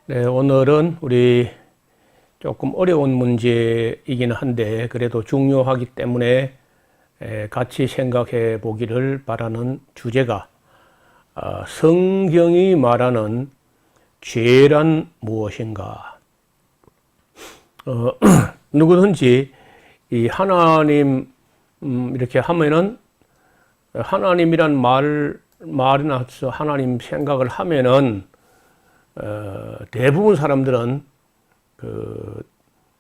네, 오늘은 우리 조금 어려운 문제이긴 한데 그래도 중요하기 때문에 같이 생각해 보기를 바라는 주제가 성경이 말하는 죄란 무엇인가? 누구든지 이 하나님 이렇게 하면은 하나님이란 말이나 하나님 생각을 하면은 대부분 사람들은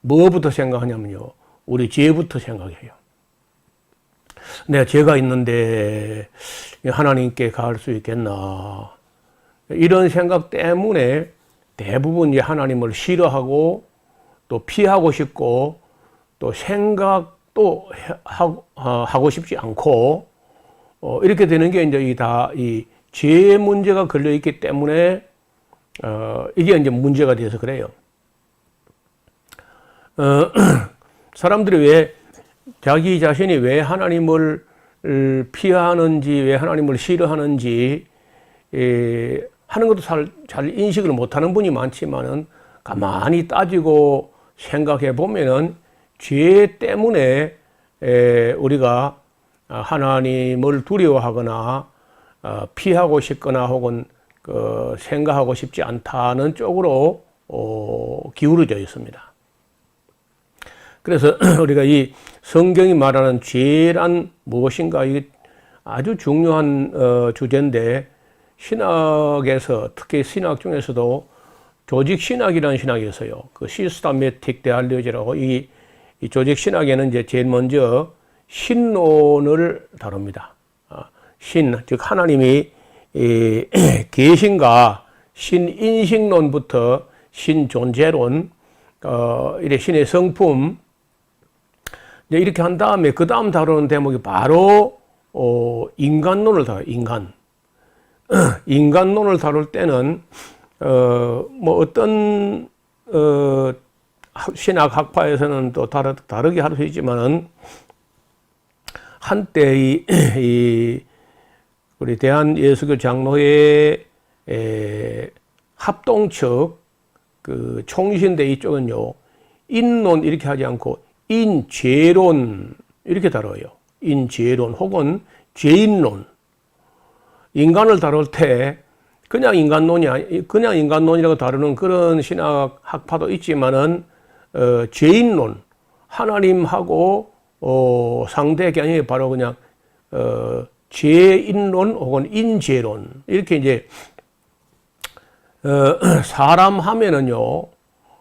뭐부터 생각하냐면요, 우리 죄부터 생각해요. 내가 죄가 있는데 하나님께 갈 수 있겠나, 이런 생각 때문에 대부분 이제 하나님을 싫어하고 또 피하고 싶고 또 생각도 하고 싶지 않고 이렇게 되는 게 이제 이 죄 문제가 걸려 있기 때문에 이게 이제 문제가 돼서 그래요. 사람들이 왜 자기 자신이 왜 하나님을 피하는지, 왜 하나님을 싫어하는지 하는 것도 잘 인식을 못하는 분이 많지만은 가만히 따지고 생각해 보면은 죄 때문에 우리가 하나님을 두려워하거나 피하고 싶거나 혹은 생각하고 싶지 않다는 쪽으로 기울어져 있습니다. 그래서 우리가 이 성경이 말하는 죄란 무엇인가, 이게 아주 중요한 주제인데, 신학에서, 특히 신학 중에서도 조직신학이라는 신학이 있어요. 그 시스테매틱 데알리오지라고, 이 조직신학에는 이제 제일 먼저 신론을 다룹니다. 즉 하나님이 계신가, 신인식론부터 신존재론, 이래 신의 성품, 이제 이렇게 한 다음에 그 다음 다루는 대목이 바로 인간론을 다뤄요. 인간론을 다룰 때는 뭐 어떤 신학 학파에서는 또 다르게 할 수 있지만은, 한때 우리 대한예수교 장로회 합동측 총신대 이쪽은요, 인론 이렇게 하지 않고 인죄론 이렇게 다뤄요. 인죄론 혹은 죄인론. 인간을 다룰 때 그냥 인간론이라고 다루는 그런 신학 학파도 있지만은 죄인론, 하나님하고 상대 개념이 바로 그냥 죄인론 혹은 인죄론, 이렇게 이제 사람 하면은요,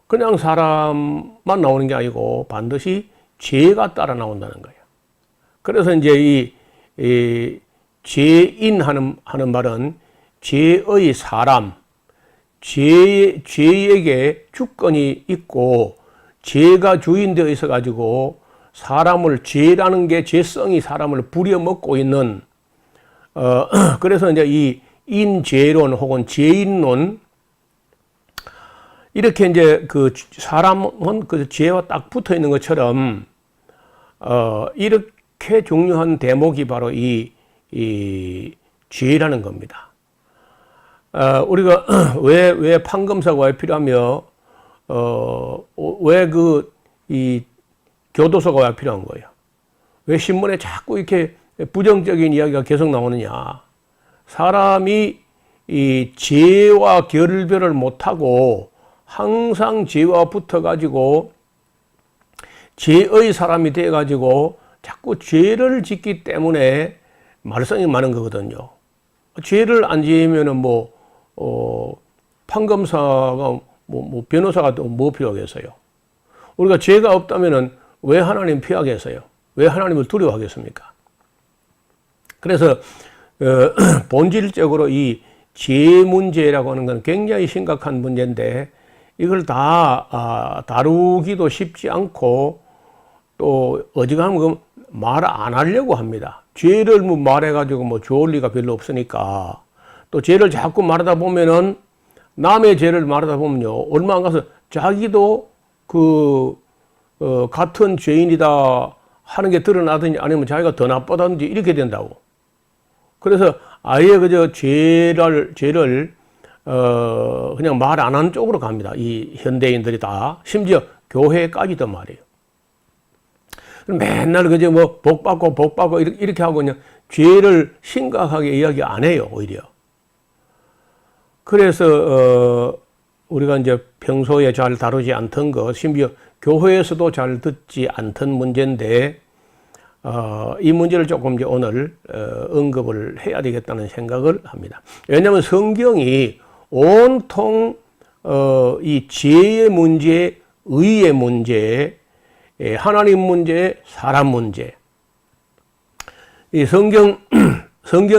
그냥 사람만 나오는 게 아니고 반드시 죄가 따라 나온다는 거예요. 그래서 이제 이 죄인 하는 말은 죄의 사람, 죄에게 주권이 있고 죄가 주인되어 있어 가지고 사람을, 죄라는 게 죄성이 사람을 부려먹고 있는, 그래서 이제 이 인죄론 혹은 죄인론, 이렇게 이제 그 사람은 그 죄와 딱 붙어 있는 것처럼, 이렇게 중요한 대목이 바로 이 죄라는 겁니다. 우리가 왜 판검사가 왜 필요하며, 왜 이 교도소가 왜 필요한 거예요? 왜 신문에 자꾸 이렇게 부정적인 이야기가 계속 나오느냐? 사람이 이 죄와 결별을 못하고 항상 죄와 붙어가지고 죄의 사람이 돼가지고 자꾸 죄를 짓기 때문에 말썽이 많은 거거든요. 죄를 안 지으면은 판검사가 변호사가 또 뭐 필요하겠어요? 우리가 죄가 없다면은 왜 하나님 피하겠어요? 왜 하나님을 두려워하겠습니까? 그래서 본질적으로 이 죄 문제라고 하는 건 굉장히 심각한 문제인데, 이걸 다 다루기도 쉽지 않고 또 어지간하면 말 안 하려고 합니다. 죄를 말해가지고 좋을 리가 별로 없으니까. 또 죄를 자꾸 말하다 보면은, 남의 죄를 말하다 보면요, 얼마 안 가서 자기도 같은 죄인이다 하는 게 드러나든지 아니면 자기가 더 나쁘다든지 이렇게 된다고. 그래서 아예 그저 죄를 그냥 말 안 하는 쪽으로 갑니다. 이 현대인들이 다. 심지어 교회까지도 말이에요. 맨날 그저 뭐 복 받고 이렇게 하고 그냥 죄를 심각하게 이야기 안 해요, 오히려. 그래서 우리가 이제 평소에 잘 다루지 않던 것, 심지어 교회에서도 잘 듣지 않던 문제인데 이 문제를 조금 이제 오늘 언급을 해야 되겠다는 생각을 합니다. 왜냐하면 성경이 온통 이 죄의 문제, 의의 문제, 하나님 문제, 사람 문제. 이 성경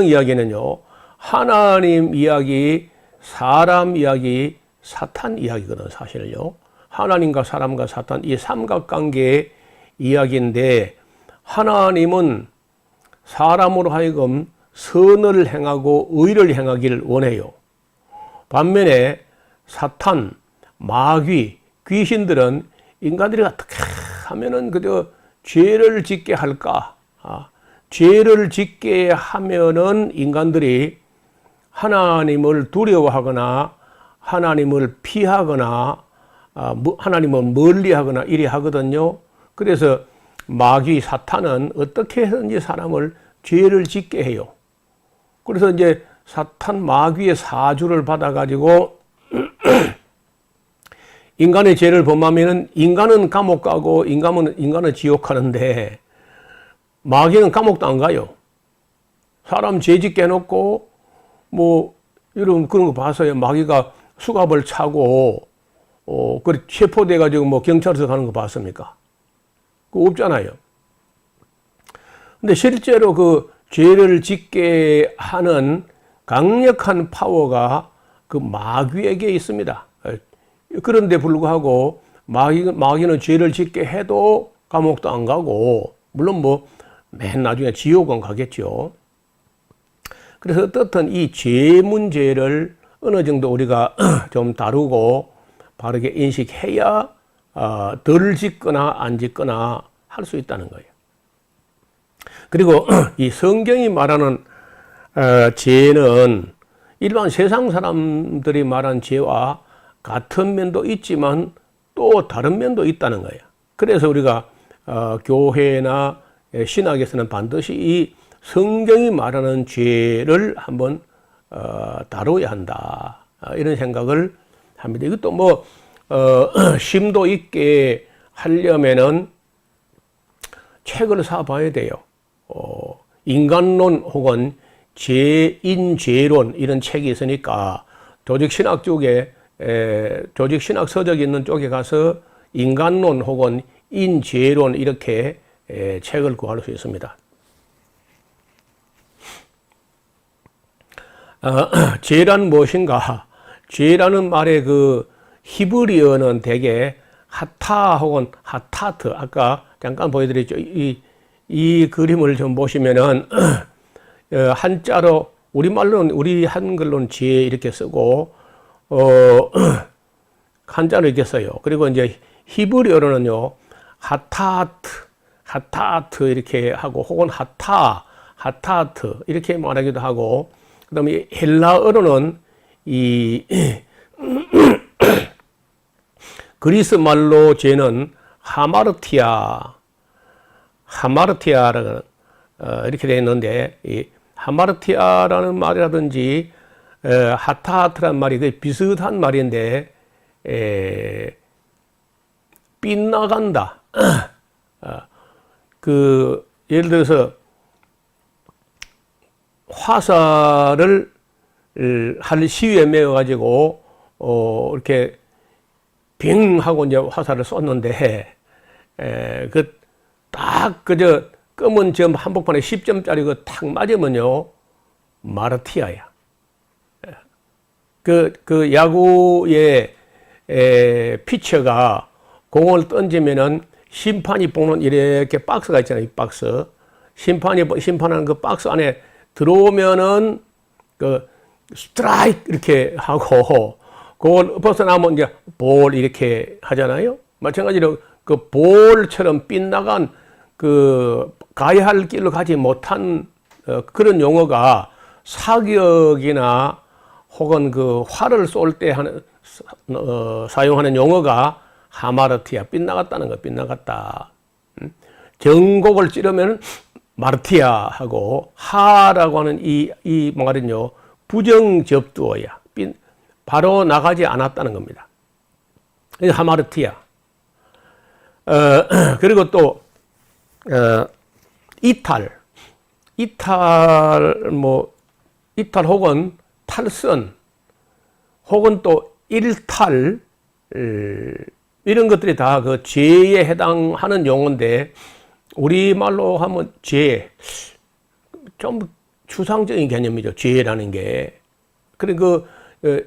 이야기는요, 하나님 이야기, 사람 이야기, 사탄 이야기거든, 사실은요. 하나님과 사람과 사탄, 이 삼각관계의 이야기인데, 하나님은 사람으로 하여금 선을 행하고 의를 행하기를 원해요. 반면에 사탄, 마귀, 귀신들은 인간들이 어떻게 하면은 그저 죄를 짓게 할까? 죄를 짓게 하면은 인간들이 하나님을 두려워하거나 하나님을 피하거나 하나님을 멀리하거나 이래 하거든요. 그래서 마귀 사탄은 어떻게 해서든지 사람을 죄를 짓게 해요. 그래서 이제 사탄 마귀의 사주를 받아가지고 인간의 죄를 범하면은 인간은 감옥 가고 인간은 지옥 가는데 마귀는 감옥도 안 가요. 사람 죄 짓게 해놓고 뭐 이런 그런 거 봐서요. 마귀가 수갑을 차고 그 체포돼 가지고 뭐 경찰서 가는 거 봤습니까? 그거 없잖아요. 근데 실제로 그 죄를 짓게 하는 강력한 파워가 그 마귀에게 있습니다. 그런데 불구하고 마귀는 죄를 짓게 해도 감옥도 안 가고 물론 뭐 맨 나중에 지옥은 가겠죠. 그래서 어떻든 이 죄 문제를 어느 정도 우리가 좀 다루고 바르게 인식해야 덜 짓거나 안 짓거나 할 수 있다는 거예요. 그리고 이 성경이 말하는 죄는 일반 세상 사람들이 말한 죄와 같은 면도 있지만 또 다른 면도 있다는 거예요. 그래서 우리가 교회나 신학에서는 반드시 이 성경이 말하는 죄를 한번 다뤄야 한다. 이런 생각을 합니다. 이것도 뭐 심도 있게 하려면은 책을 사봐야 돼요. 인간론 혹은 죄인죄론 이런 책이 있으니까 조직신학 쪽에 조직신학 서적이 있는 쪽에 가서 인간론 혹은 인죄론 이렇게 책을 구할 수 있습니다. 죄란 무엇인가? 죄라는 말의 그 히브리어는 대개 하타 혹은 하타트, 아까 잠깐 보여드렸죠. 이 그림을 좀 보시면은 한자로 우리 한글로는 죄 이렇게 쓰고 한자로 이렇게 써요. 그리고 이제 히브리어로는요 하타트 이렇게 하고 혹은 하타트 이렇게 말하기도 하고, 그다음에 헬라어로는 이 그리스 말로 죄는 하마르티아라는 이렇게 되어 있는데, 이 하마르티아라는 말이라든지 하타트란 말이 비슷한 말인데 빗나간다. 그 예를 들어서 화살을 할 시위에 매어 가지고 이렇게 빙 하고 이제 화살을 쏘는데 그 딱 그저 검은 점 한복판에 10점짜리 그 탁 맞으면요 마르티아야. 그 야구의 피처가 공을 던지면은 심판이 보는 이렇게 박스가 있잖아요. 이 박스. 심판하는 그 박스 안에 들어오면은 그 스트라이크 이렇게 하고 그걸 벗어나면 이제 볼 이렇게 하잖아요. 마찬가지로 그 볼처럼 빗나간 그 가야 할 길로 가지 못한 그런 용어가 사격이나 혹은 그 활을 쏠 때 사용하는 용어가 하마르티아, 빗나갔다는 거, 빗나갔다. 정곡을 찌르면 마르티아 하고, 하라고 하는 이 말은요, 부정접두어야. 바로 나가지 않았다는 겁니다. 하마르티아. 그리고 또, 이탈 혹은 탈선, 혹은 또 일탈, 이런 것들이 다 그 죄에 해당하는 용어인데, 우리말로 하면 죄, 좀 추상적인 개념이죠. 죄라는 게. 그리고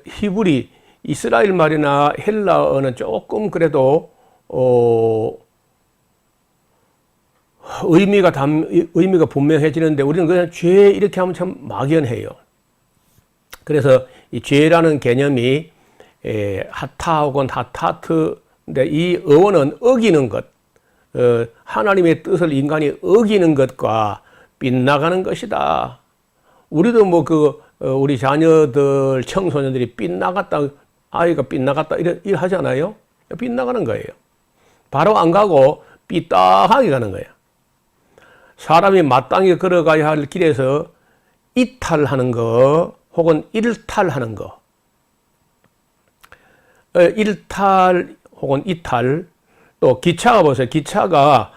히브리, 이스라엘 말이나 헬라어는 조금 그래도, 의미가 분명해지는데, 우리는 그냥 죄 이렇게 하면 참 막연해요. 그래서 이 죄라는 개념이 하타 혹은 하타트인데, 이 어원은 어기는 것, 하나님의 뜻을 인간이 어기는 것과 빗나가는 것이다. 우리도 우리 자녀들, 청소년들이 아이가 빗나갔다, 이래 하잖아요. 빗나가는 거예요. 바로 안 가고 삐딱하게 가는 거예요. 사람이 마땅히 걸어가야 할 길에서 이탈하는 거, 혹은 일탈하는 거. 일탈 혹은 이탈. 또 기차가 보세요. 기차가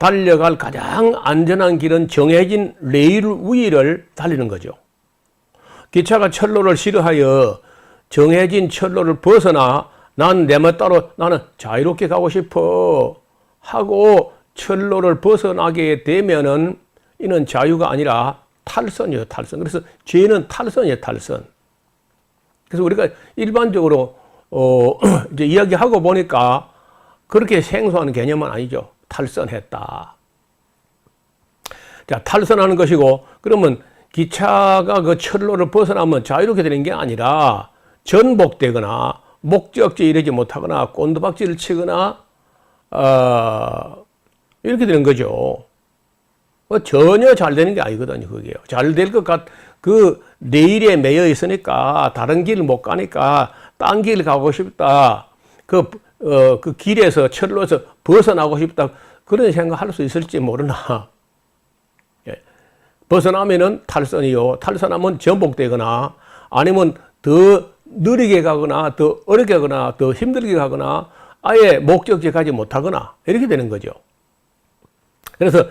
달려갈 가장 안전한 길은 정해진 레일 위를 달리는 거죠. 기차가 철로를 싫어하여 정해진 철로를 벗어나 난 내 멋대로 나는 자유롭게 가고 싶어 하고 철로를 벗어나게 되면은 이는 자유가 아니라 탈선이에요, 탈선. 그래서 죄는 탈선이에요, 탈선. 그래서 우리가 일반적으로 이제 이야기하고 보니까 그렇게 생소한 개념은 아니죠. 탈선했다. 자, 탈선하는 것이고, 그러면 기차가 그 철로를 벗어나면 자유롭게 되는 게 아니라 전복되거나 목적지에 이르지 못하거나 꼰두박질을 치거나 이렇게 되는 거죠. 전혀 잘 되는 게 아니거든요, 그게요. 잘 될 그 레일에 매여 있으니까 다른 길을 못 가니까 딴 길 가고 싶다. 그 길에서 철로에서 벗어나고 싶다. 그런 생각할 수 있을지 모르나. 예. 벗어나면은 탈선이요. 탈선하면 전복되거나 아니면 더 느리게 가거나 더 어렵게 가거나 더 힘들게 가거나 아예 목적지에 가지 못하거나 이렇게 되는 거죠. 그래서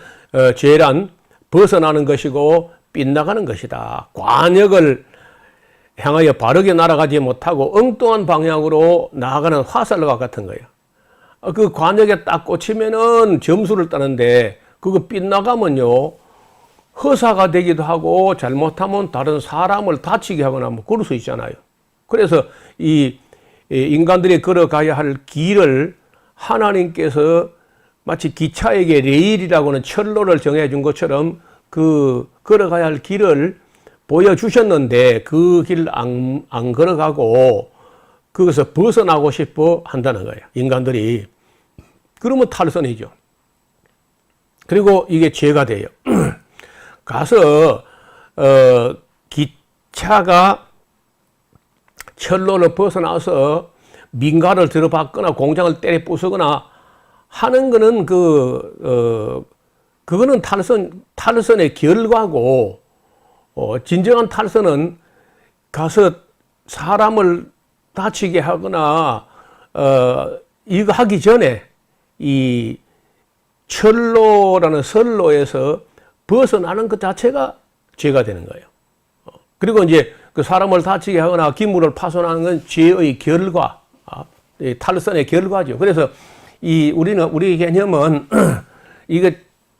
죄란 벗어나는 것이고 빗나가는 것이다. 관역을 향하여 바르게 날아가지 못하고 엉뚱한 방향으로 나아가는 화살과 같은 거예요. 그 관역에 딱 꽂히면은 점수를 따는데 그거 빗나가면요 허사가 되기도 하고 잘못하면 다른 사람을 다치게 하거나 뭐 그럴 수 있잖아요. 그래서 이 인간들이 걸어가야 할 길을 하나님께서 마치 기차에게 레일이라고는 철로를 정해준 것처럼 그 걸어가야 할 길을 보여주셨는데 그 길을 안 걸어가고 거기서 벗어나고 싶어 한다는 거예요. 인간들이. 그러면 탈선이죠. 그리고 이게 죄가 돼요. 가서 기차가 철로를 벗어나서 민가를 들어받거나 공장을 때려 부수거나 하는 거는 그거는 탈선의 결과고, 진정한 탈선은 가서 사람을 다치게 하거나, 이거 하기 전에 이 철로라는 선로에서 벗어나는 것 자체가 죄가 되는 거예요. 그리고 이제 그 사람을 다치게 하거나 기물을 파손하는 건 죄의 결과, 탈선의 결과죠. 그래서 우리 개념은 이거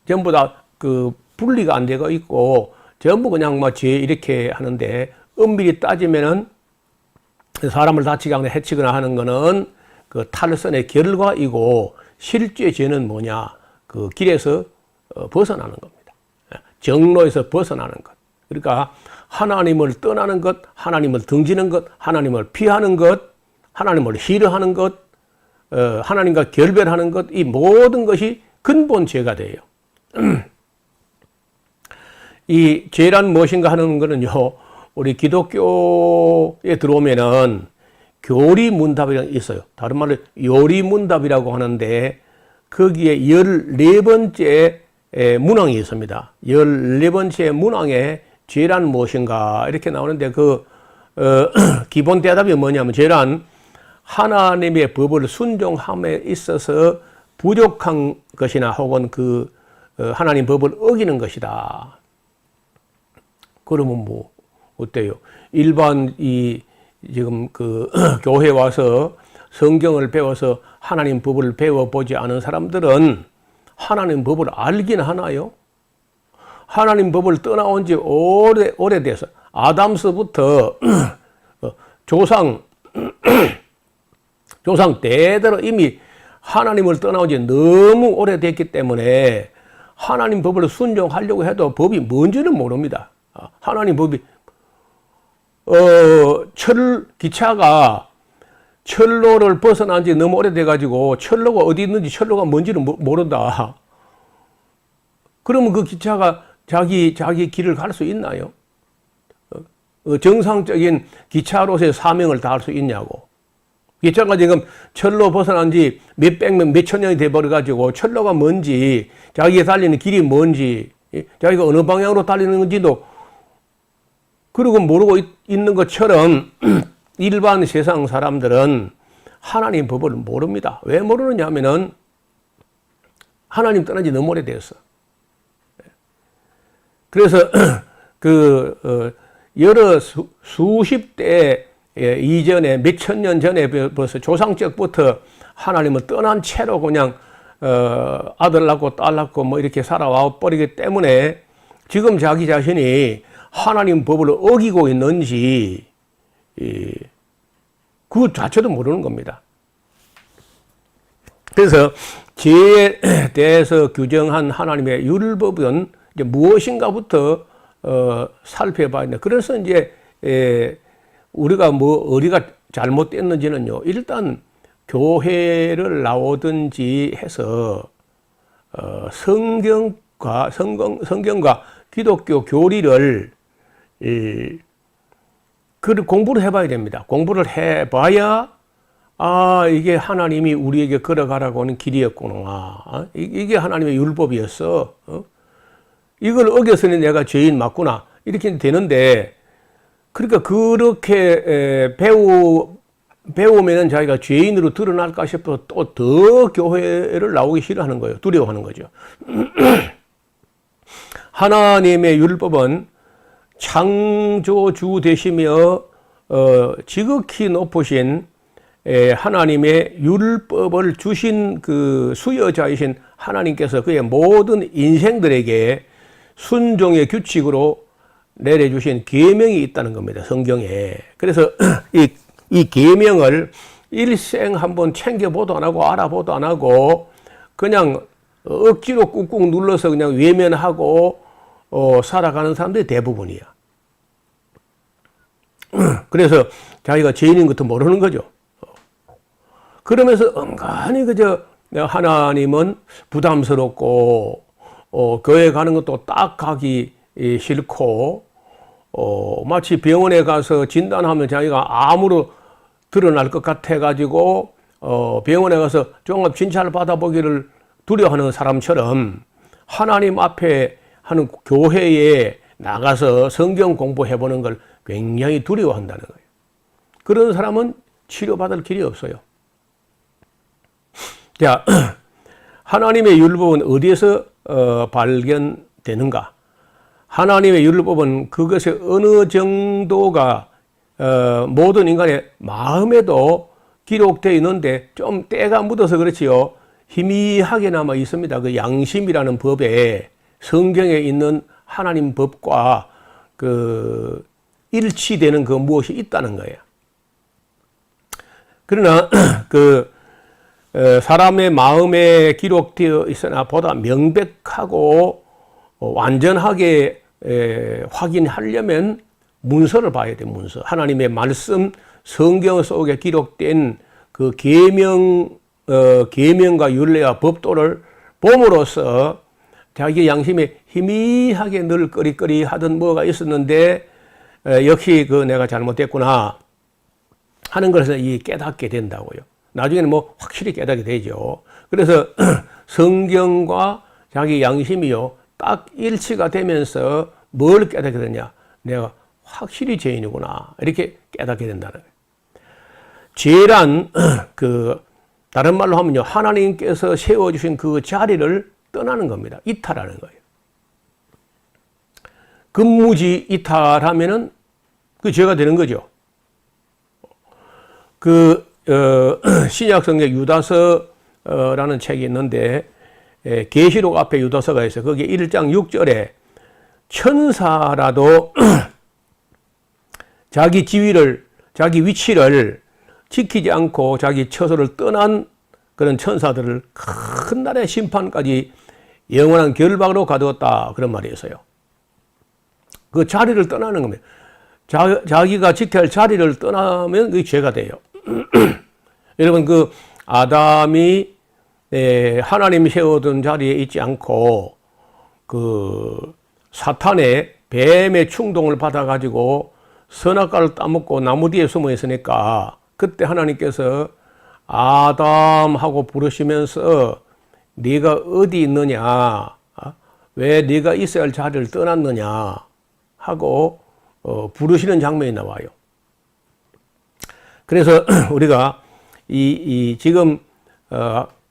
전부 다 그 분리가 안 되고 있고 전부 그냥 뭐 죄 이렇게 하는데 엄밀히 따지면은 사람을 다치게 하거나 해치거나 하는 거는 그 탈선의 결과이고 실제 죄는 뭐냐? 그 길에서 벗어나는 겁니다. 정로에서 벗어나는 것. 그러니까 하나님을 떠나는 것, 하나님을 등지는 것, 하나님을 피하는 것, 하나님을 싫어하는 것, 하나님과 결별하는 것, 이 모든 것이 근본 죄가 돼요. 이 죄란 무엇인가 하는 거는요, 우리 기독교에 들어오면은 교리문답이라는 게 있어요. 다른 말로 요리문답이라고 하는데 거기에 14번째 문항이 있습니다. 14번째 문항에 죄란 무엇인가 이렇게 나오는데 기본 대답이 뭐냐면 죄란 하나님의 법을 순종함에 있어서 부족한 것이나 혹은 하나님 법을 어기는 것이다. 그러면 뭐 어때요? 일반 지금 교회 와서 성경을 배워서 하나님 법을 배워보지 않은 사람들은 하나님 법을 알긴 하나요? 하나님 법을 떠나온 지 오래돼서 아담서부터 조상 대대로 이미 하나님을 떠나온 지 너무 오래됐기 때문에 하나님 법을 순종하려고 해도 법이 뭔지는 모릅니다. 하나님 법이 기차가 철로를 벗어난 지 너무 오래돼가지고 철로가 어디 있는지 철로가 뭔지는 모른다. 그러면 그 기차가 자기 길을 갈 수 있나요? 정상적인 기차로서의 사명을 다할 수 있냐고. 기차가 지금 철로 벗어난 지 몇천 년이 돼버려가지고 철로가 뭔지, 자기가 달리는 길이 뭔지, 자기가 어느 방향으로 달리는 건지도 그러고 모르고 있는 것처럼 일반 세상 사람들은 하나님 법을 모릅니다. 왜 모르느냐 하면은 하나님 떠난 지 너무 오래됐어. 그래서 여러 수십 대 이전에 몇천 년 전에 벌써 조상적부터 하나님을 떠난 채로 그냥 아들 낳고 딸 낳고 뭐 이렇게 살아와 버리기 때문에 지금 자기 자신이 하나님 법을 어기고 있는지 그 자체도 모르는 겁니다. 그래서 죄에 대해서 규정한 하나님의 율법은 이제 무엇인가부터 살펴봐야 된다. 그래서 이제 우리가 어디가 잘못됐는지는요, 일단 교회를 나오든지 해서 성경과 기독교 교리를 공부를 해봐야 됩니다. 공부를 해봐야 이게 하나님이 우리에게 걸어가라고 하는 길이었구나. 이게 하나님의 율법이었어. 이걸 어겨서는 내가 죄인 맞구나. 이렇게 되는데, 그러니까 그렇게 배우면은 자기가 죄인으로 드러날까 싶어서 또 더 교회를 나오기 싫어하는 거예요. 두려워하는 거죠. 하나님의 율법은 창조주 되시며 지극히 높으신 하나님의 율법을 주신 그 수여자이신 하나님께서 그의 모든 인생들에게 순종의 규칙으로 내려주신 계명이 있다는 겁니다. 성경에. 그래서 이 계명을 일생 한번 챙겨보도 안 하고 알아보도 안 하고 그냥 억지로 꾹꾹 눌러서 그냥 외면하고 살아가는 사람들이 대부분이야. 그래서 자기가 죄인인 것도 모르는 거죠. 그러면서 은근히 하나님은 부담스럽고 교회 가는 것도 딱 가기 싫고 마치 병원에 가서 진단하면 자기가 암으로 드러날 것 같아 가지고 병원에 가서 종합 진찰을 받아보기를 두려워하는 사람처럼 하나님 앞에 하는 교회에 나가서 성경 공부해보는 걸 굉장히 두려워한다는 거예요. 그런 사람은 치료받을 길이 없어요. 자, 하나님의 율법은 어디에서 발견되는가? 하나님의 율법은 그것의 어느 정도가 모든 인간의 마음에도 기록되어 있는데 좀 때가 묻어서 그렇지요. 희미하게 남아 있습니다. 그 양심이라는 법에 성경에 있는 하나님 법과 일치되는 그 무엇이 있다는 거예요. 그러나 사람의 마음에 기록되어 있으나 보다 명백하고 완전하게 확인하려면 문서를 봐야 돼. 문서. 하나님의 말씀, 성경 속에 기록된 그 계명과 율례와 법도를 봄으로써 자기 양심에 희미하게 늘 꺼리꺼리 하던 뭐가 있었는데 역시 그 내가 잘못됐구나 하는 것을 이 깨닫게 된다고요. 나중에는 뭐 확실히 깨닫게 되죠. 그래서 성경과 자기 양심이요 딱 일치가 되면서 뭘 깨닫게 되냐? 내가 확실히 죄인이구나 이렇게 깨닫게 된다는 거예요. 죄란 그 다른 말로 하면요 하나님께서 세워주신 그 자리를 떠나는 겁니다. 이탈하는 거예요. 근무지 이탈하면은 그 죄가 되는 거죠. 신약성경 유다서라는 책이 있는데 계시록 앞에 유다서가 있어요. 거기에 1장 6절에 천사라도 자기 지위를 자기 위치를 지키지 않고 자기 처소를 떠난 그런 천사들을 큰 날의 심판까지 영원한 결박으로 가두었다 그런 말이 있어요. 그 자리를 떠나는 겁니다. 자기가 지켜야 할 자리를 떠나면 그게 죄가 돼요. 여러분 그 아담이 하나님이 세워둔 자리에 있지 않고 그 사탄의 뱀의 충동을 받아가지고 선악과를 따먹고 나무 뒤에 숨어 있으니까 그때 하나님께서 아담하고 부르시면서 네가 어디 있느냐, 왜 네가 있어야 할 자리를 떠났느냐 하고 부르시는 장면이 나와요. 그래서 우리가 지금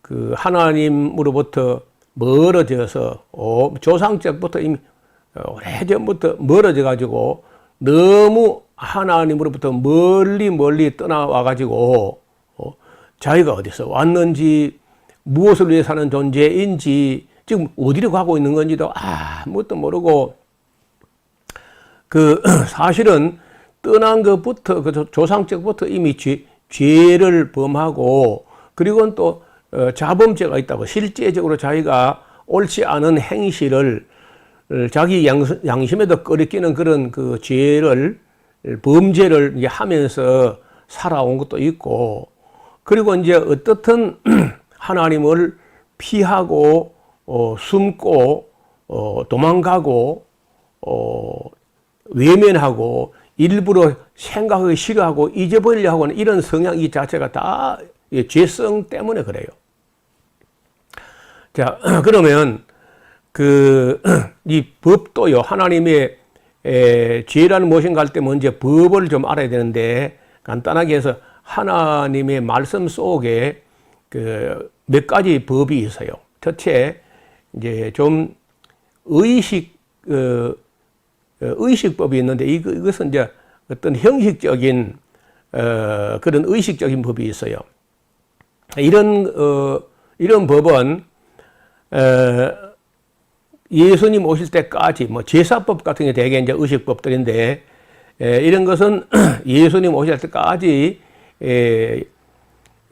그 하나님으로부터 멀어져서 조상 때부터 이미 오래전부터 멀어져 가지고 너무 하나님으로부터 멀리 떠나와 가지고 자기가 어디서 왔는지 무엇을 위해 사는 존재인지 지금 어디로 가고 있는 건지도 아무것도 모르고 그 사실은 떠난 것부터 그 조상적부터 이미 죄를 범하고 그리고는 또 자범죄가 있다고 실제적으로 자기가 옳지 않은 행실을 자기 양심에도 꺼리끼는 그런 그 죄를 범죄를 이제 하면서 살아온 것도 있고 그리고 이제 어떻든 하나님을 피하고 숨고 도망가고 외면하고 일부러 생각하기 싫어하고 잊어버리려고 하는 이런 성향 이 자체가 다 죄성 때문에 그래요. 자, 그러면 이 법도요, 하나님의 죄라는 무엇인가 할 때 먼저 법을 좀 알아야 되는데 간단하게 해서 하나님의 말씀 속에 몇 가지 법이 있어요. 첫째, 이제 좀 의식법이 있는데 이것은 이제 어떤 형식적인 그런 의식적인 법이 있어요. 이런 법은 예수님 오실 때까지 뭐 제사법 같은 게 대개 이제 의식법들인데 이런 것은 예수님 오실 때까지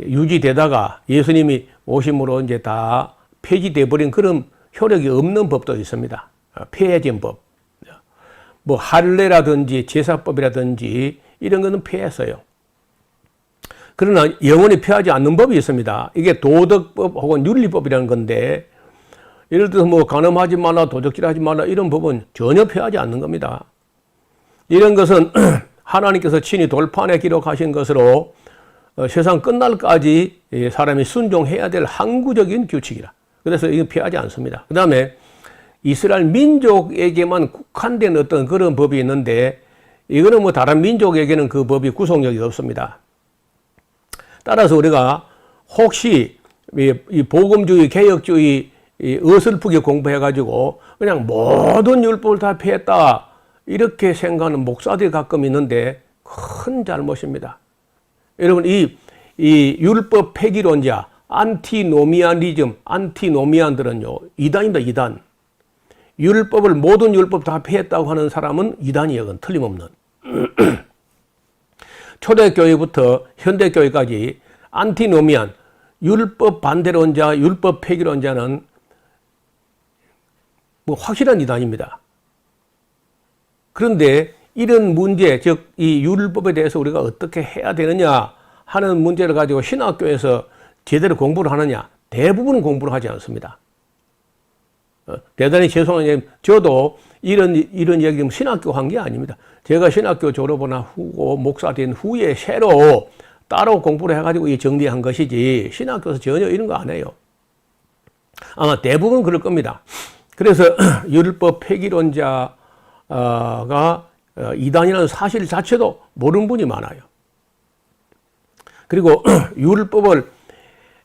유지되다가 예수님이 오심으로 이제 다 폐지돼 버린 그런 효력이 없는 법도 있습니다. 폐해진 법. 뭐 할례라든지 제사법이라든지 이런 거는 폐했어요. 그러나 영원히 폐하지 않는 법이 있습니다. 이게 도덕법 혹은 윤리법이라는 건데 예를 들어서 뭐 간음하지 말라, 도적질하지 말라 이런 법은 전혀 폐하지 않는 겁니다. 이런 것은 하나님께서 친히 돌판에 기록하신 것으로 세상 끝날까지 사람이 순종해야 될 항구적인 규칙이라. 그래서 이건 폐하지 않습니다. 그 다음에 이스라엘 민족에게만 국한된 어떤 그런 법이 있는데 이거는 뭐 다른 민족에게는 그 법이 구속력이 없습니다. 따라서 우리가 혹시 이 복음주의, 개혁주의 어설프게 공부해가지고 그냥 모든 율법을 다 폐했다 이렇게 생각하는 목사들이 가끔 있는데 큰 잘못입니다. 여러분 이 율법 폐기론자 안티노미안들은요 이단입니다. 이단. 율법을 모든 율법 다 폐했다고 하는 사람은 이단이에요. 그건 틀림없는. 초대교회부터 현대교회까지 안티노미안 율법 반대론자, 율법 폐기론자는 뭐 확실한 이단입니다. 그런데 이런 문제, 즉 이 율법에 대해서 우리가 어떻게 해야 되느냐 하는 문제를 가지고 신학교에서 제대로 공부를 하느냐? 대부분 공부를 하지 않습니다. 대단히 죄송한 얘기, 저도 이런 얘기는 신학교 한 게 아닙니다. 제가 신학교 졸업을 후고 목사 된 후에 새로 따로 공부를 해가지고 이 정리한 것이지 신학교에서 전혀 이런 거 안 해요. 아마 대부분 그럴 겁니다. 그래서 율법 폐기론자가 이단이라는 사실 자체도 모르는 분이 많아요. 그리고 율법을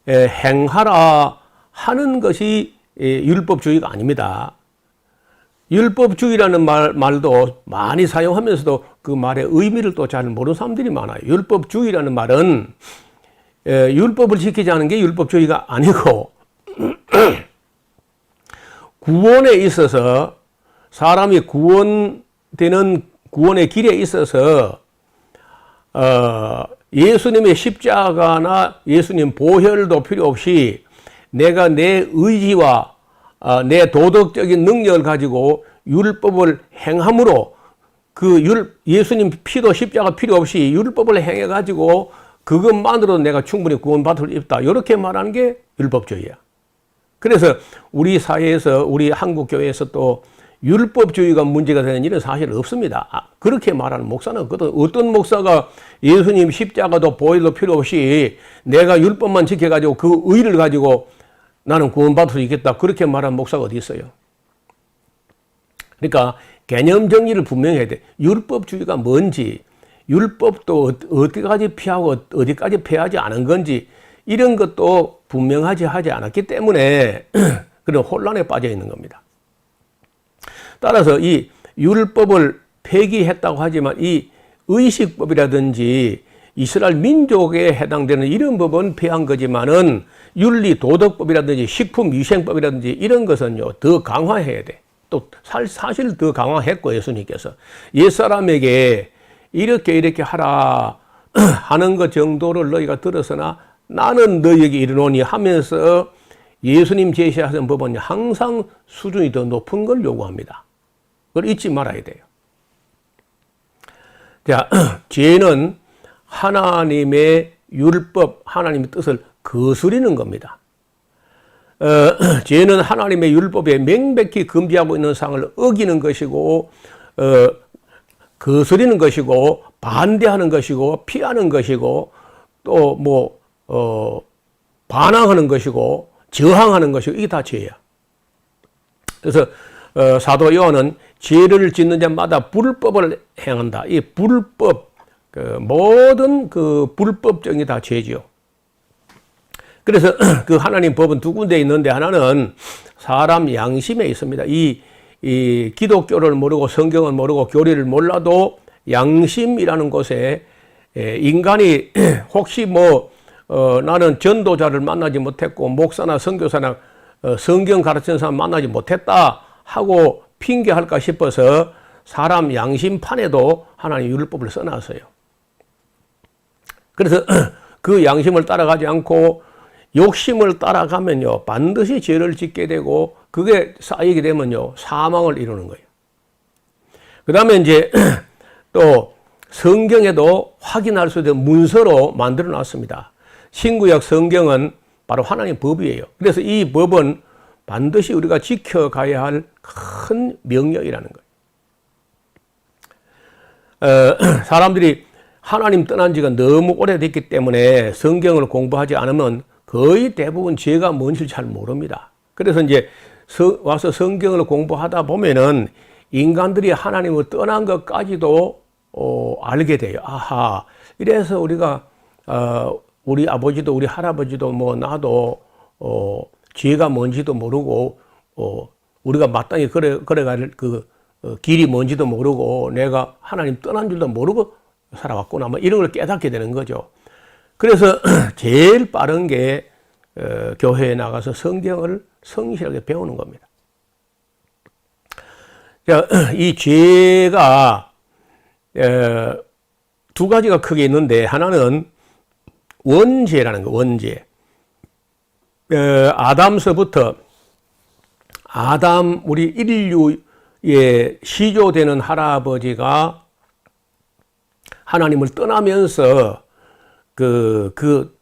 행하라 하는 것이 율법주의가 아닙니다. 율법주의라는 말도 많이 사용하면서도 그 말의 의미를 또 잘 모르는 사람들이 많아요. 율법주의라는 말은 율법을 지키지 않은 게 율법주의가 아니고 구원에 있어서 사람이 구원되는 구원의 길에 있어서 예수님의 십자가나 예수님 보혈도 필요 없이 내가 내 의지와 내 도덕적인 능력을 가지고 율법을 행함으로 예수님 피도 십자가 필요 없이 율법을 행해 가지고 그것만으로도 내가 충분히 구원받을 수 있다. 이렇게 말하는 게 율법주의야. 그래서 우리 사회에서 우리 한국 교회에서 또 율법주의가 문제가 되는 일은 사실 없습니다. 그렇게 말하는 목사는 없거든. 어떤 목사가 예수님 십자가도 보혈도 필요 없이 내가 율법만 지켜가지고 그 의를 가지고 나는 구원받을 수 있겠다. 그렇게 말하는 목사가 어디 있어요? 그러니까 개념 정리를 분명히 해야 돼. 율법주의가 뭔지, 율법도 어디까지 피하고 어디까지 폐하지 않은 건지 이런 것도 분명하지 하지 않았기 때문에 그런 혼란에 빠져 있는 겁니다. 따라서 이 율법을 폐기했다고 하지만 이 의식법이라든지 이스라엘 민족에 해당되는 이런 법은 폐한 거지만은 윤리 도덕법이라든지 식품위생법이라든지 이런 것은요 더 강화해야 돼. 또 사실 더 강화했고 예수님께서 옛사람에게 이렇게 하라 하는 것 정도를 너희가 들었으나 나는 너희에게 이르노니 하면서 예수님 제시하신 법은 항상 수준이 더 높은 걸 요구합니다. 그걸 잊지 말아야 돼요. 자, 죄는 하나님의 율법, 하나님의 뜻을 거스리는 겁니다. 죄는 하나님의 율법에 명백히 금지하고 있는 사항을 어기는 것이고 거스리는 것이고 반대하는 것이고 피하는 것이고 또 반항하는 것이고 저항하는 것이고 이게 다 죄야. 그래서 사도 요한은 죄를 짓는 자마다 불법을 행한다. 이 불법 모든 그 불법적인 게 다 죄지요. 그래서 그 하나님 법은 두 군데 있는데 하나는 사람 양심에 있습니다. 이 기독교를 모르고 성경을 모르고 교리를 몰라도 양심이라는 곳에 인간이 혹시 나는 전도자를 만나지 못했고 목사나 선교사나 성경 가르치는 사람 만나지 못했다 하고 핑계할까 싶어서 사람 양심판에도 하나님 율법을 써놨어요. 그래서 그 양심을 따라가지 않고 욕심을 따라가면요 반드시 죄를 짓게 되고 그게 쌓이게 되면요 사망을 이루는 거예요. 그 다음에 이제 또 성경에도 확인할 수 있는 문서로 만들어 놨습니다. 신구약 성경은 바로 하나님의 법이에요. 그래서 이 법은 반드시 우리가 지켜가야 할 큰 명령이라는 거예요. 사람들이 하나님 떠난 지가 너무 오래됐기 때문에 성경을 공부하지 않으면 거의 대부분 죄가 뭔지 잘 모릅니다. 그래서 이제 와서 성경을 공부하다 보면은 인간들이 하나님을 떠난 것까지도 알게 돼요. 아하, 이래서 우리가 우리 아버지도 우리 할아버지도 나도 죄가 뭔지도 모르고 우리가 마땅히 걸어갈 그 길이 뭔지도 모르고 내가 하나님 떠난 줄도 모르고 살아왔구나 이런 걸 깨닫게 되는 거죠. 그래서 제일 빠른 게 교회에 나가서 성경을 성실하게 배우는 겁니다. 자, 이 죄가 두 가지가 크게 있는데 하나는 원죄라는 거, 원죄. 아담서부터 우리 인류의 시조되는 할아버지가 하나님을 떠나면서 그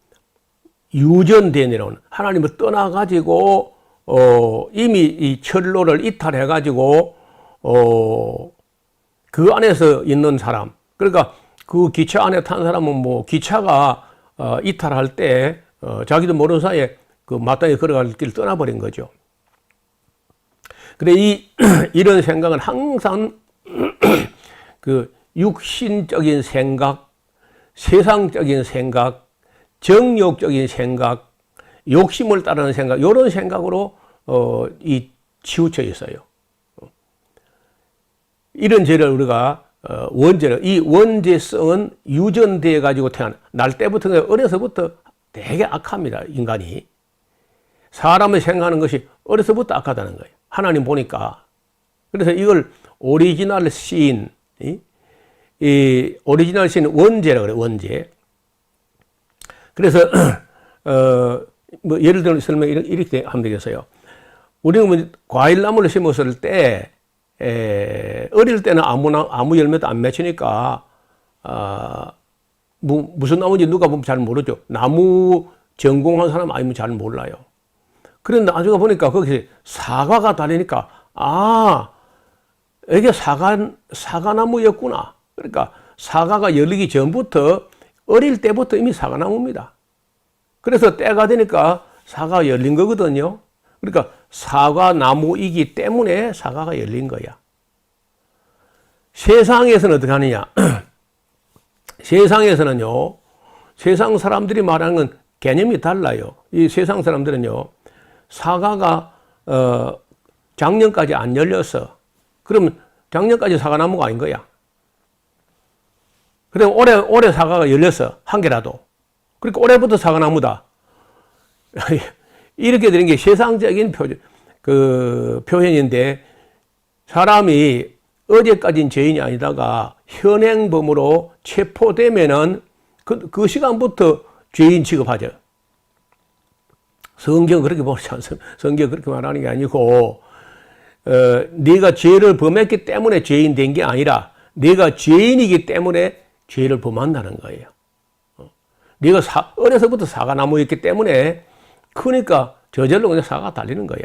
유전되는 하나님을 떠나가지고 이미 이 철로를 이탈해가지고 그 안에서 있는 사람, 그러니까 그 기차 안에 탄 사람은 뭐 기차가 이탈할 때 자기도 모르는 사이에 그 마땅히 걸어갈 길 떠나버린 거죠. 근데 이런 생각은 항상 그 육신적인 생각, 세상적인 생각, 정욕적인 생각, 욕심을 따르는 생각, 이런 생각으로 치우쳐 있어요. 이런 죄를 우리가 이 원죄성은 유전되어 가지고 날 때부터, 어려서부터 되게 악합니다, 인간이. 사람을 생각하는 것이 어려서부터 악하다는 거예요. 하나님 보니까. 그래서 이걸 오리지널 신, 이 오리지널 신 원죄라 그래요, 원죄. 그래서 뭐 예를 들어 설명 이렇게 하면 되겠어요. 우리는 뭐 과일나무를 심었을 때 어릴 때는 아무 열매도 안 맺히니까 무슨 나무인지 누가 보면 잘 모르죠. 나무 전공한 사람 아니면 잘 몰라요. 그런데 나중에 보니까 거기 사과가 달리니까 이게 사과나무였구나. 그러니까 사과가 열리기 전부터 어릴 때부터 이미 사과나무입니다. 그래서 때가 되니까 사과가 열린 거거든요. 그러니까 사과나무이기 때문에 사과가 열린 거야. 세상에서는 어떻게 하느냐? 세상에서는요, 세상 사람들이 말하는 건 개념이 달라요. 이 세상 사람들은요, 사과가 작년까지 안 열렸어. 그러면 작년까지 사과나무가 아닌 거야. 그럼 올해 사과가 열렸어. 한 개라도. 그러니까 올해부터 사과나무다. 이렇게 되는 게 세상적인 표현인데, 사람이 어제까지는 죄인이 아니다가 현행범으로 체포되면은 그 시간부터 죄인 취급하죠. 성경 그렇게 보지 않습니다. 성경 그렇게 말하는 게 아니고, 네가 죄를 범했기 때문에 죄인 된 게 아니라, 네가 죄인이기 때문에 죄를 범한다는 거예요. 네가 어려서부터 사과나무였기 때문에 크니까 저절로 그냥 사과가 달리는 거야.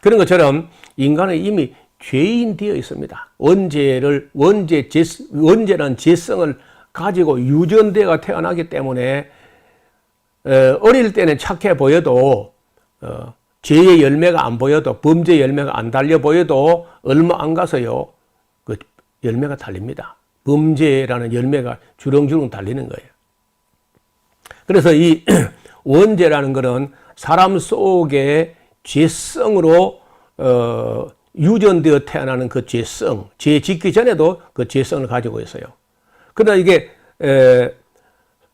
그런 것처럼 인간은 이미 죄인 되어 있습니다. 원죄라는 죄성을 가지고 유전대가 태어나기 때문에 어릴 때는 착해 보여도 죄의 열매가 안 보여도, 범죄의 열매가 안 달려 보여도 얼마 안 가서요, 그 열매가 달립니다. 범죄라는 열매가 주렁주렁 달리는 거예요. 그래서 이 원죄라는 것은 사람 속에 죄성으로 유전되어 태어나는 그 죄성, 죄 짓기 전에도 그 죄성을 가지고 있어요. 그러나 이게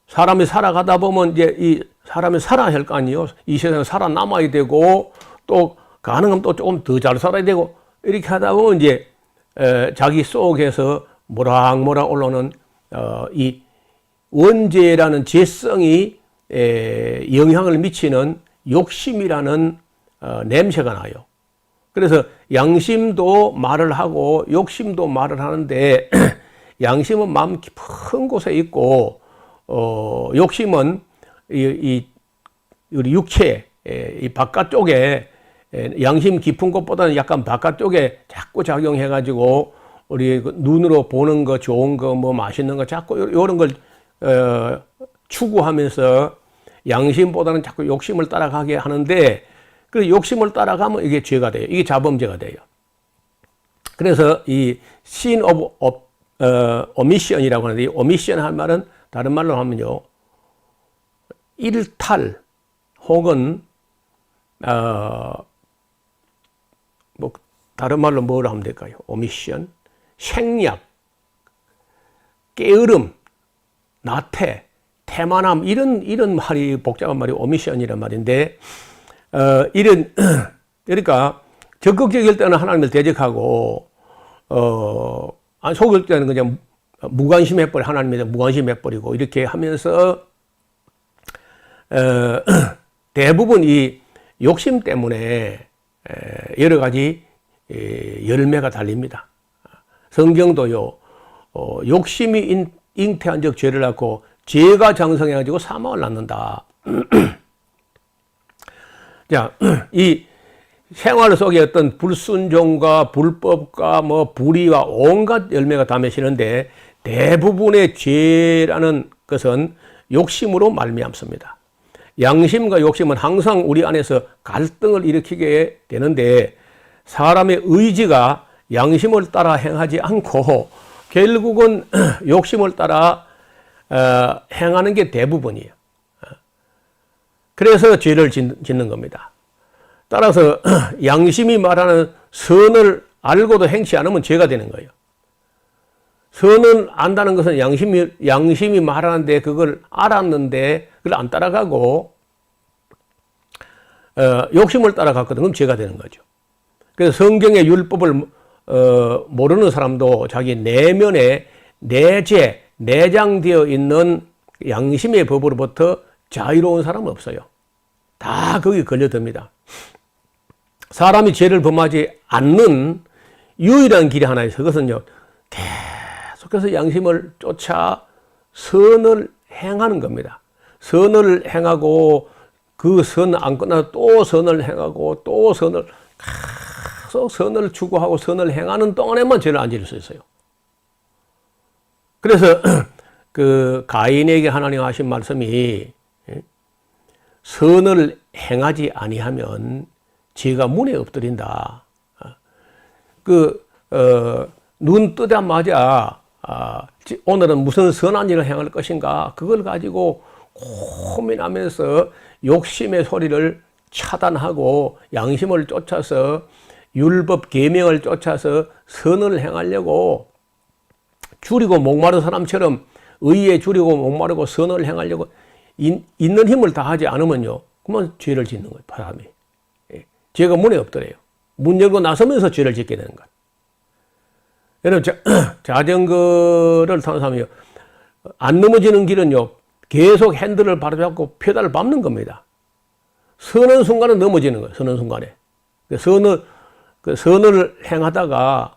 사람이 살아가다 보면 이제 이 사람이 살아야 할 거 아니에요. 이 세상에 살아남아야 되고, 또 가능하면 또 조금 더 잘 살아야 되고, 이렇게 하다 보면 이제 자기 속에서 모락모락 올라오는 이 원죄라는 죄성이 영향을 미치는 욕심이라는 냄새가 나요. 그래서 양심도 말을 하고 욕심도 말을 하는데, 양심은 마음 깊은 곳에 있고, 욕심은 우리 육체, 이 바깥쪽에, 양심 깊은 곳보다는 약간 바깥쪽에 자꾸 작용해가지고, 우리 눈으로 보는 거, 좋은 거, 뭐 맛있는 거, 자꾸 이런 걸 추구하면서 양심보다는 자꾸 욕심을 따라가게 하는데, 그 욕심을 따라가면 이게 죄가 돼요. 이게 자범죄가 돼요. 그래서 이 sin of omission이라고 하는데, 이 omission 할 말은 다른 말로 하면요, 일탈 혹은 뭐 다른 말로 뭐라 하면 될까요? omission, 생략, 게으름, 나태, 태만함, 이런 말이, 복잡한 말이 omission이란 말인데, 그러니까 적극적일 때는 하나님을 대적하고, 속일 때는 그냥 무관심해버려, 하나님에 무관심해버리고, 이렇게 하면서, 대부분 이 욕심 때문에 여러 가지 열매가 달립니다. 성경도요, 욕심이 잉태한 적 죄를 낳고, 죄가 장성해가지고 사망을 낳는다. 자, 이 생활 속에 어떤 불순종과 불법과 뭐 불의와 온갖 열매가 다 맺히는데 대부분의 죄라는 것은 욕심으로 말미암습니다. 양심과 욕심은 항상 우리 안에서 갈등을 일으키게 되는데 사람의 의지가 양심을 따라 행하지 않고 결국은 욕심을 따라 행하는 게 대부분이에요. 그래서 죄를 짓는 겁니다. 따라서 양심이 말하는 선을 알고도 행치 않으면 죄가 되는 거예요. 선을 안다는 것은 양심이 말하는데 그걸 알았는데 그걸 안 따라가고 욕심을 따라갔거든. 그럼 죄가 되는 거죠. 그래서 성경의 율법을 모르는 사람도 자기 내면에 내장되어 있는 양심의 법으로부터 자유로운 사람은 없어요. 다 거기 걸려듭니다. 사람이 죄를 범하지 않는 유일한 길이 하나 있어요. 그것은요, 계속해서 양심을 쫓아 선을 행하는 겁니다. 선을 행하고 그 선 안 끝나서 또 선을 행하고 또 선을 계속 선을 추구하고 선을 행하는 동안에만 죄를 안 지을 수 있어요. 그래서 그 가인에게 하나님 하신 말씀이 선을 행하지 아니하면 죄가 문에 엎드린다. 눈 뜨자마자 오늘은 무슨 선한 일을 행할 것인가 그걸 가지고 고민하면서 욕심의 소리를 차단하고 양심을 쫓아서 율법 계명을 쫓아서 선을 행하려고 줄이고 목마른 사람처럼 의에 줄이고 목마르고 선을 행하려고 있는 힘을 다하지 않으면요, 그러면 죄를 짓는 거예요. 사람이. 죄가 문에 엎드려요. 문 열고 나서면서 죄를 짓게 되는 거예요. 여러분, 자전거를 타는 사람이요, 안 넘어지는 길은요, 계속 핸들을 바로잡고 페달을 밟는 겁니다. 서는 순간은 넘어지는 거예요. 서는 순간에. 선을 행하다가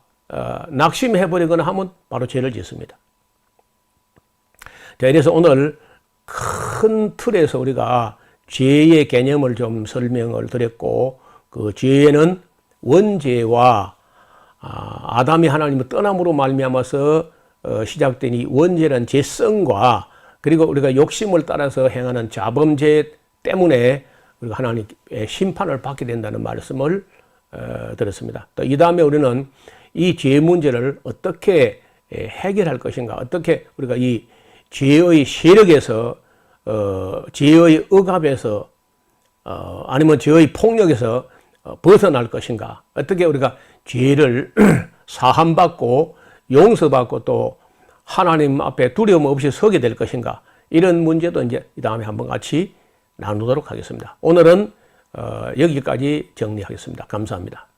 낙심해버리거나 하면 바로 죄를 짓습니다. 자, 이래서 오늘 큰 틀에서 우리가 죄의 개념을 좀 설명을 드렸고, 그 죄는 원죄와 아담이 하나님을 떠남으로 말미암아서 시작된 이 원죄라는 죄성과 그리고 우리가 욕심을 따라서 행하는 자범죄 때문에 우리가 하나님의 심판을 받게 된다는 말씀을 들었습니다. 또 이 다음에 우리는 이 죄 문제를 어떻게 해결할 것인가, 어떻게 우리가 이 죄의 세력에서 죄의 억압에서 아니면 죄의 폭력에서 벗어날 것인가, 어떻게 우리가 죄를 사함받고 용서받고 또 하나님 앞에 두려움 없이 서게 될 것인가, 이런 문제도 이제 이 다음에 한번 같이 나누도록 하겠습니다. 오늘은 여기까지 정리하겠습니다. 감사합니다.